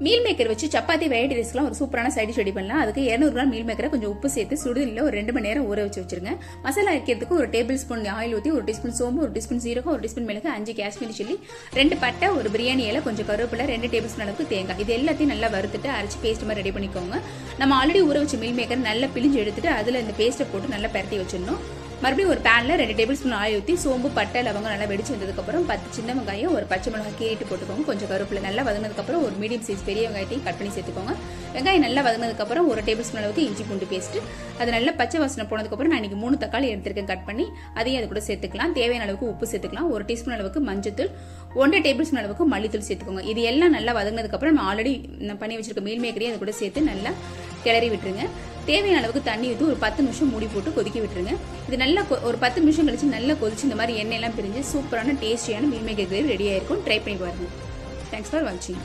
Meal maker வச்சு chapati variety ரைஸ்க்குலாம் ஒரு சூப்பரான சைட் டிஷ் ரெடி பண்ணலாம். அதுக்கு 200 கிராம் மீல் மேக்கரை கொஞ்சம் உப்பு சேர்த்து சுடுதண்ணில ஒரு 2 மணி நேரம் ஊற வச்சு வச்சிருங்க. மசாலா அரைக்கிறதுக்கு ஒரு டேபிள் ஸ்பூன் ஆயில் ஊற்றி 1 டீஸ்பூன் சோம்பு, 1 டீஸ்பூன் சீரகம், 1 டீஸ்பூன் மிளகு, 5 காஷ்மீரி சில்லி, 2 பட்டை, ஒரு பிரியாணி இலை, கொஞ்சம் கருவேப்பிலை, 2 டேபிள் ஸ்பூன் அளவுக்கு தேங்காய். இது எல்லாத்தையும் நல்லா வறுத்துட்டு அரைச்சி பேஸ்ட் மாதிரி ரெடி பண்ணிக்கோங்க. நம்ம ஆல்ரெடி ஊற வச்ச மீல் மேக்கர் நல்லா பிழிஞ்சு எடுத்துட்டு அதுல இந்த பேஸ்ட்டை போட்டு நல்லா பரட்டி வச்சிடணும். மறுபடியும் ஒரு பேன்ல 2 டேபிள் ஸ்பூன் ஆயில் ஊற்றி சோம்பு, பட்டை, லவங்கம் நல்லா வெடிச்சு வந்ததுக்கப்புறம் 10 சின்ன வெங்காயம், ஒரு பச்சை மிளகாய் கீறிட்டு போட்டுக்கோங்க. கொஞ்சம் கருவேப்பிலை நல்லா வதங்கினதுக்கப்புறம் ஒரு மீடியம் சைஸ் பெரிய வெங்காயத்தையும் கட் பண்ணி சேர்த்துக்கோங்க. வெங்காயம் நல்லா வதங்கினதுக்கப்புறம் 1 டேபிள் ஸ்பூன் அளவுக்கு இஞ்சி பூண்டு பேஸ்ட், அது நல்லா பச்சை வாசனை போனதுக்கப்புறம் நான் இன்னைக்கு 3 தக்காளி எடுத்திருக்கேன் கட் பண்ணி, அதையும் அது கூட சேர்த்துக்கலாம். தேவையான அளவுக்கு உப்பு சேர்த்துக்கலாம். 1 டீஸ்பூன் அளவுக்கு மஞ்சத்தூள், 1 டேபிள் ஸ்பூன் அளவுக்கு மல்லித்தூள் சேர்த்துக்கோங்க. இது எல்லாம் நல்லா வதங்கினதுக்கப்புறம் நம்ம ஆல்ரெடி பண்ணி வச்சிருக்க மீல் மேக்கரையும் அது கூட சேர்த்து நல்லா கிளறி விட்டுருங்க. தேவையான அளவுக்கு தண்ணி ஊற்றி ஒரு 10 நிமிஷம் மூடி போட்டு கொதிக்க விட்டுருங்க. இது நல்லா ஒரு 10 நிமிஷம் கழிச்சு நல்லா கொதிச்சு இந்த மாதிரி எண்ணெய் எல்லாம் பிரிஞ்சு சூப்பரான டேஸ்டியான மீல் மேக்கர் கிரேவி ரெடி ஆயிருக்கும். ட்ரை பண்ணி பாருங்க. தேங்க்ஸ் ஃபார் வாட்சிங்.